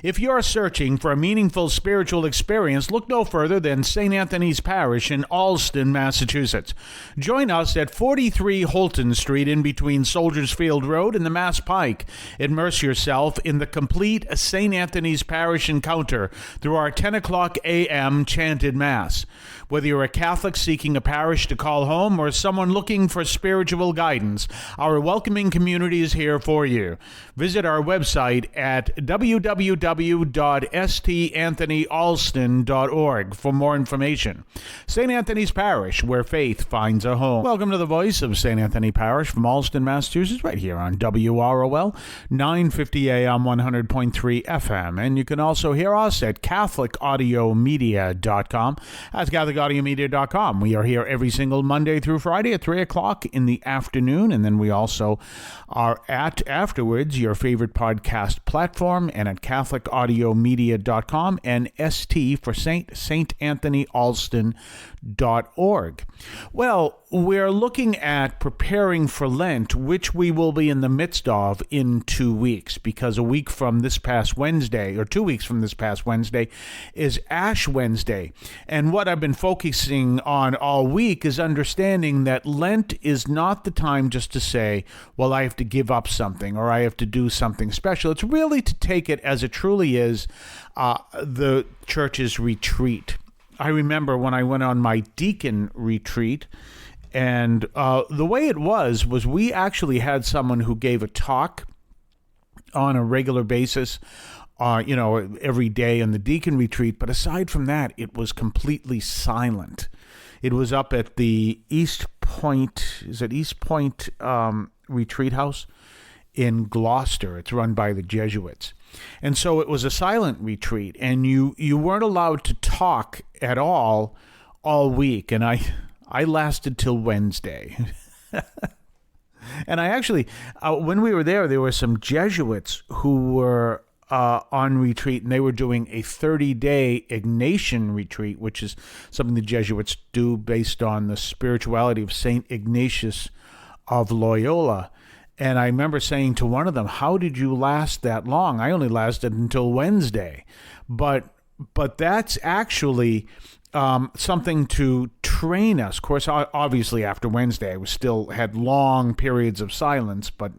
If you're searching for a meaningful spiritual experience, look no further than St. Anthony's Parish in Allston, Massachusetts. Join us at 43 Holton Street in between Soldiers Field Road and the Mass Pike. Immerse yourself in the complete St. Anthony's Parish encounter through our 10 o'clock a.m. chanted Mass. Whether you're a Catholic seeking a parish to call home or someone looking for spiritual guidance, our welcoming community is here for you. Visit our website at www.stanthonyalston.org for more information. St. Anthony's Parish, where faith finds a home. Welcome to the voice of St. Anthony Parish from Allston, Massachusetts, right here on WROL, 950 AM, 100.3 FM. And you can also hear us at CatholicAudiomedia.com. That's CatholicAudiomedia.com. We are here every single Monday through Friday at 3 o'clock in the afternoon, and then we also are at, afterwards, your favorite podcast platform, and at CatholicAudiomedia.com and ST for StAnthonyAlston.org. Well, we're looking at preparing for Lent, which we will be in the midst of in 2 weeks, because a week from this past Wednesday, or 2 weeks from this past Wednesday, is Ash Wednesday. And what I've been focusing on all week is understanding that Lent is not the time just to say, well, I have to give up something or I have to do something special. It's really to take it as it truly is, the church's retreat. I remember when I went on my deacon retreat, and the way it was we actually had someone who gave a talk on a regular basis, every day in the deacon retreat. But aside from that, it was completely silent. It was up at the East Point Retreat House in Gloucester. It's run by the Jesuits. And so it was a silent retreat, and you weren't allowed to talk at all week. And I lasted till Wednesday. And I actually, when we were there were some Jesuits who were on retreat, and they were doing a 30-day Ignatian retreat, which is something the Jesuits do based on the spirituality of St. Ignatius of Loyola. And I remember saying to one of them, how did you last that long? I only lasted until Wednesday. But that's actually something to train us. Of course, obviously after Wednesday, we still had long periods of silence, but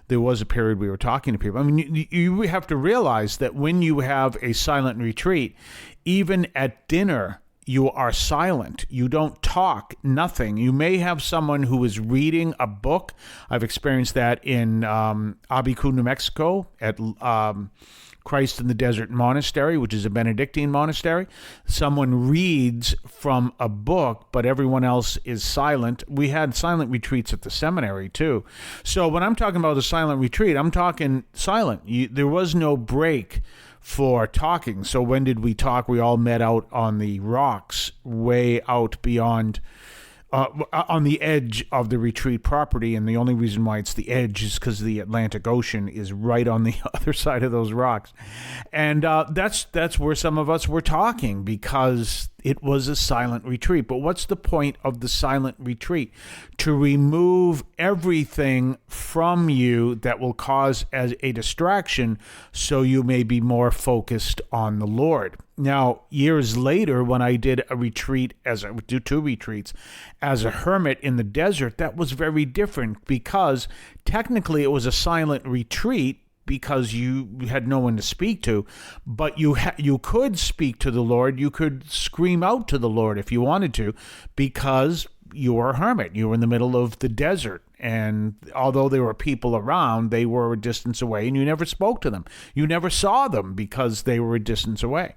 there was a period we were talking to people. I mean, you have to realize that when you have a silent retreat, even at dinner, you are silent. You don't talk, nothing. You may have someone who is reading a book. I've experienced that in Abicu, New Mexico, at Christ in the Desert Monastery, which is a Benedictine monastery. Someone reads from a book, but everyone else is silent. We had silent retreats at the seminary, too. So when I'm talking about a silent retreat, I'm talking silent. There was no break for talking. So when did we talk? We all met out on the rocks, way out beyond, on the edge of the retreat property. And the only reason why it's the edge is because the Atlantic Ocean is right on the other side of those rocks. And that's where some of us were talking, because it was a silent retreat. But what's the point of the silent retreat? To remove everything from you that will cause as a distraction, so you may be more focused on the Lord. Now, years later, when I did a retreat, two retreats, as a hermit in the desert, that was very different, because technically it was a silent retreat, because you had no one to speak to, but you could speak to the Lord. You could scream out to the Lord if you wanted to, because you were a hermit. You were in the middle of the desert, and although there were people around, they were a distance away, and you never spoke to them. You never saw them because they were a distance away.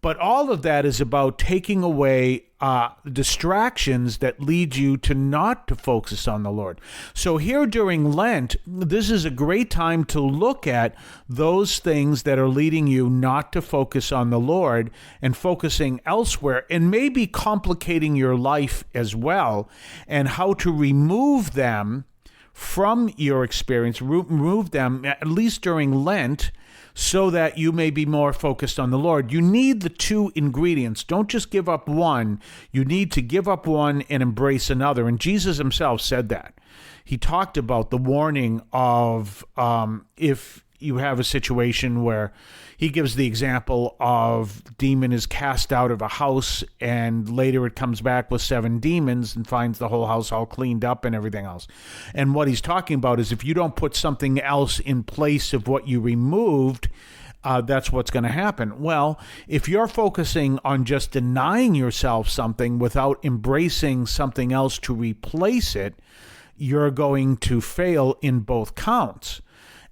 But all of that is about taking away distractions that lead you to not to focus on the Lord. So here during Lent, this is a great time to look at those things that are leading you not to focus on the Lord and focusing elsewhere, and maybe complicating your life as well, and how to remove them from your experience, remove them at least during Lent, so that you may be more focused on the Lord. You need the two ingredients. Don't just give up one. You need to give up one and embrace another. And Jesus himself said that. He talked about the warning of if you have a situation where he gives the example of demon is cast out of a house, and later it comes back with 7 demons and finds the whole house all cleaned up and everything else. And what he's talking about is if you don't put something else in place of what you removed, that's what's going to happen. Well, if you're focusing on just denying yourself something without embracing something else to replace it, you're going to fail in both counts.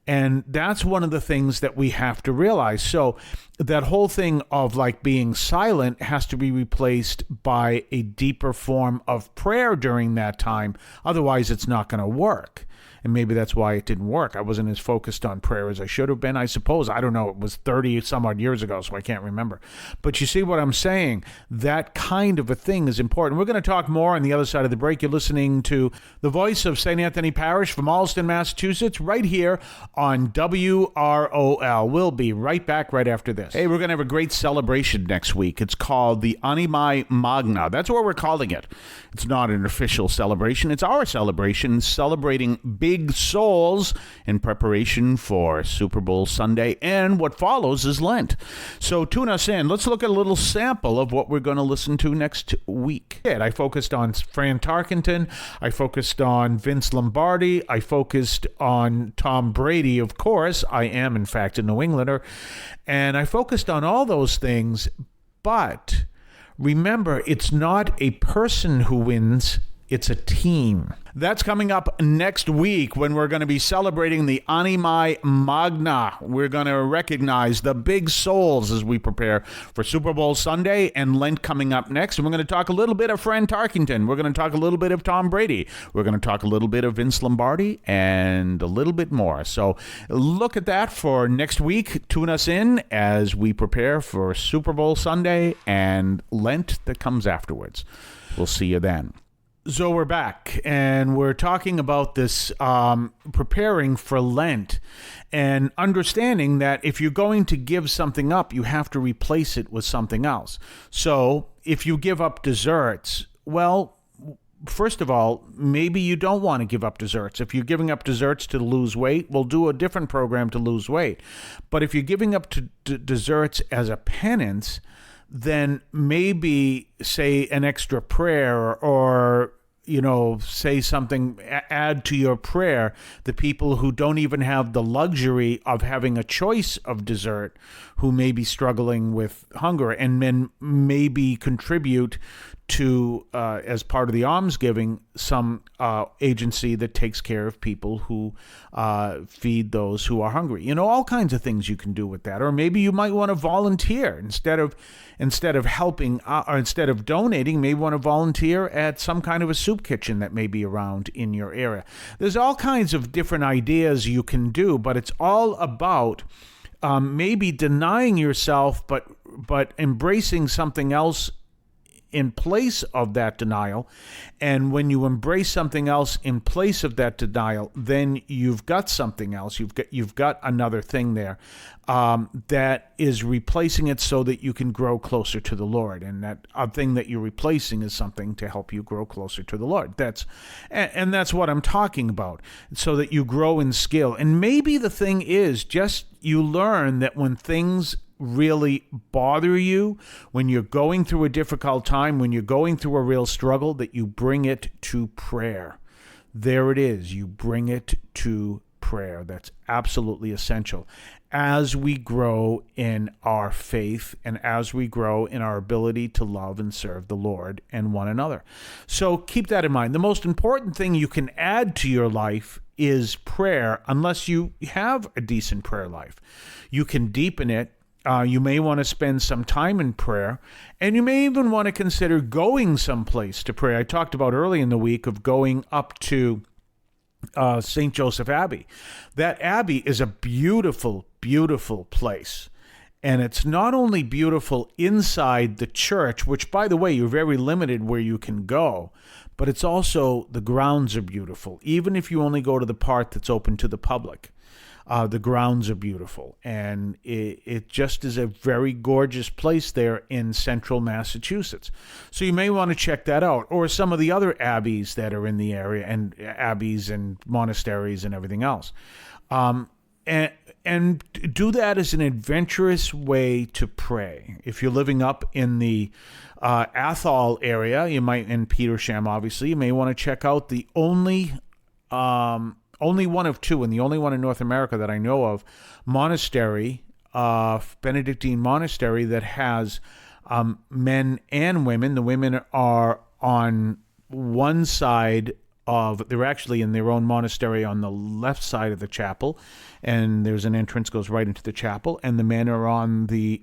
And that's one of the things that we have to realize. So that whole thing of like being silent has to be replaced by a deeper form of prayer during that time. Otherwise, it's not going to work. And maybe that's why it didn't work. I wasn't as focused on prayer as I should have been, I suppose. I don't know. It was 30 some odd years ago, so I can't remember. But you see what I'm saying? That kind of a thing is important. We're going to talk more on the other side of the break. You're listening to the voice of St. Anthony Parish from Alston, Massachusetts, right here on WROL. We'll be right back right after this. Hey, we're going to have a great celebration next week. It's called the Animae Magna. That's what we're calling it. It's not an official celebration. It's our celebration, celebrating big souls in preparation for Super Bowl Sunday, and what follows is Lent. So tune us in. Let's look at a little sample of what we're going to listen to next week. I focused on Fran Tarkenton. I focused on Vince Lombardi. I focused on Tom Brady, of course. I am, in fact, a New Englander. And I focused on all those things, but remember, it's not a person who wins, it's a team. That's coming up next week when we're going to be celebrating the Animae Magna. We're going to recognize the big souls as we prepare for Super Bowl Sunday and Lent coming up next. And we're going to talk a little bit of Fran Tarkenton. We're going to talk a little bit of Tom Brady. We're going to talk a little bit of Vince Lombardi and a little bit more. So look at that for next week. Tune us in as we prepare for Super Bowl Sunday and Lent that comes afterwards. We'll see you then. So we're back, and we're talking about this preparing for Lent and understanding that if you're going to give something up, you have to replace it with something else. So if you give up desserts, well, first of all, maybe you don't want to give up desserts. If you're giving up desserts to lose weight, we'll do a different program to lose weight. But if you're giving up desserts as a penance, then maybe say an extra prayer or say something, add to your prayer the people who don't even have the luxury of having a choice of dessert, who may be struggling with hunger, and then maybe contribute to, as part of the almsgiving, some agency that takes care of people who feed those who are hungry. All kinds of things you can do with that. Or maybe you might want to volunteer instead of helping, or instead of donating, maybe want to volunteer at some kind of a soup kitchen that may be around in your area. There's all kinds of different ideas you can do, but it's all about maybe denying yourself, but embracing something else in place of that denial. And when you embrace something else in place of that denial, then you've got something else. You've got another thing there that is replacing it so that you can grow closer to the Lord. And that thing that you're replacing is something to help you grow closer to the Lord. That's what I'm talking about, so that you grow in skill. And maybe the thing is just you learn that when things really bother you, when you're going through a difficult time, when you're going through a real struggle, that you bring it to prayer. There it is. You bring it to prayer. That's absolutely essential as we grow in our faith and as we grow in our ability to love and serve the Lord and one another. So keep that in mind. The most important thing you can add to your life is prayer, unless you have a decent prayer life. You can deepen it. You may want to spend some time in prayer, and you may even want to consider going someplace to pray. I talked about early in the week of going up to St. Joseph Abbey. That abbey is a beautiful, beautiful place. And it's not only beautiful inside the church, which, by the way, you're very limited where you can go, but it's also, the grounds are beautiful, even if you only go to the part that's open to the public. The grounds are beautiful, and it just is a very gorgeous place there in central Massachusetts. So you may want to check that out, or some of the other abbeys that are in the area, and abbeys and monasteries and everything else. And and do that as an adventurous way to pray. If you're living up in the Athol area, you might, in Petersham, obviously, you may want to check out the only one of two, and the only one in North America that I know of, monastery, Benedictine monastery, that has men and women. The women are on one side they're actually in their own monastery on the left side of the chapel, and there's an entrance goes right into the chapel, and the men are on the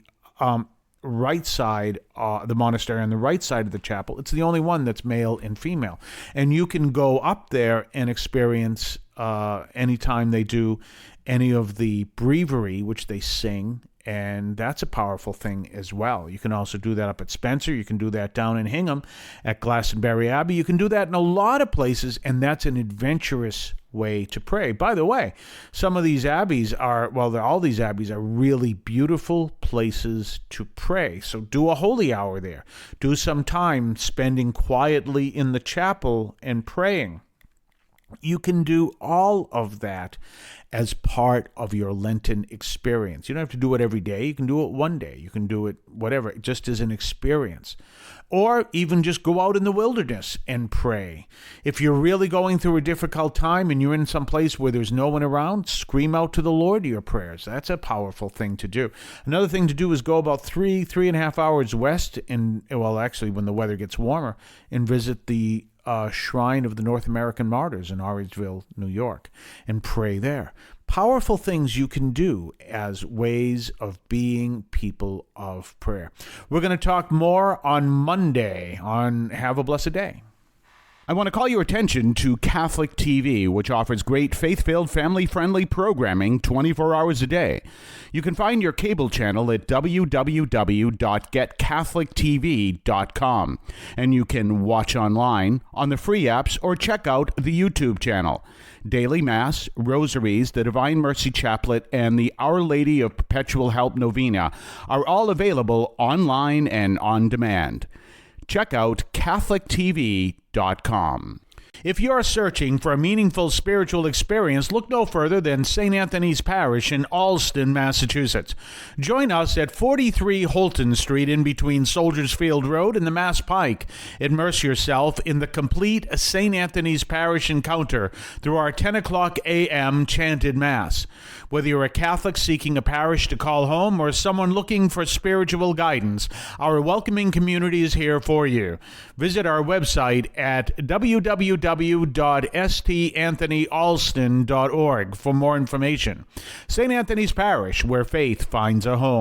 right side, the monastery on the right side of the chapel. It's the only one that's male and female, and you can go up there and experience anytime they do any of the breviary, which they sing, and that's a powerful thing as well. You can also do that up at Spencer. You can do that down in Hingham at Glastonbury Abbey. You can do that in a lot of places, and that's an adventurous way to pray. By the way, some of these abbeys all these abbeys are really beautiful places to pray. So do a holy hour there. Do some time spending quietly in the chapel and praying. You can do all of that as part of your Lenten experience. You don't have to do it every day. You can do it one day. You can do it whatever, just as an experience. Or even just go out in the wilderness and pray. If you're really going through a difficult time and you're in some place where there's no one around, scream out to the Lord your prayers. That's a powerful thing to do. Another thing to do is go about 3.5 hours west, when the weather gets warmer, and visit the Shrine of the North American Martyrs in Orangeville, New York, and pray there. Powerful things you can do as ways of being people of prayer. We're going to talk more on Monday on Have a Blessed Day. I want to call your attention to Catholic TV, which offers great faith-filled, family-friendly programming 24 hours a day. You can find your cable channel at www.getcatholictv.com, and you can watch online on the free apps or check out the YouTube channel. Daily Mass, Rosaries, the Divine Mercy Chaplet, and the Our Lady of Perpetual Help Novena are all available online and on demand. Check out CatholicTV.com. If you're searching for a meaningful spiritual experience, look no further than St. Anthony's Parish in Allston, Massachusetts. Join us at 43 Holton Street in between Soldiers Field Road and the Mass Pike. Immerse yourself in the complete St. Anthony's Parish encounter through our 10 o'clock a.m. chanted Mass. Whether you're a Catholic seeking a parish to call home or someone looking for spiritual guidance, our welcoming community is here for you. Visit our website at www.stanthonyalston.org for more information. St. Anthony's Parish, where faith finds a home.